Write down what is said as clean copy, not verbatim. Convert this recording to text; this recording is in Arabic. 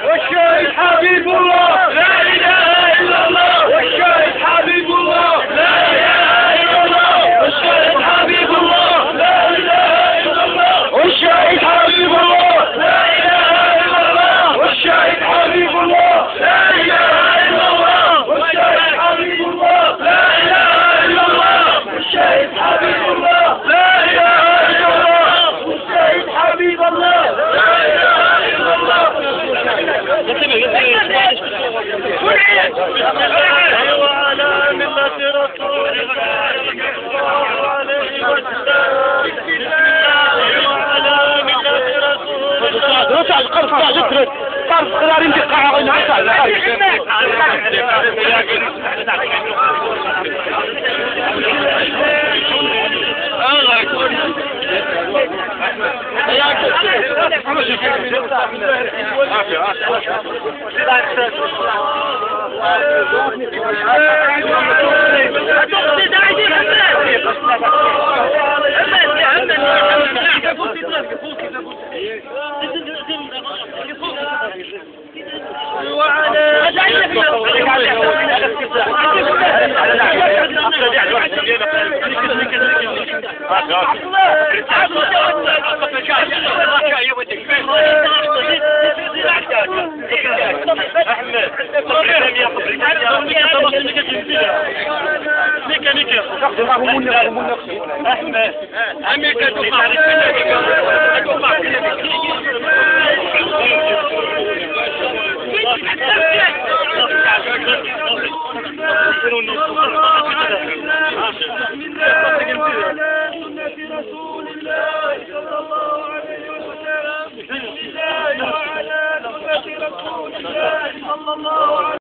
والشهيد حبيب الله لا اله الا الله والشهيد حبيب الله لا اله الا الله والشهيد حبيب الله لا اله الا الله والشهيد حبيب الله لا اله الا الله والشهيد حبيب الله لا اله الا الله والشهيد حبيب الله لا اله الا الله والشهيد حبيب الله لا اله الا الله والشهيد حبيب الله لا اله الا الله. وعلى ملة رسول الله صلى الله عليه وسلم. وعلى ملة رسول الله.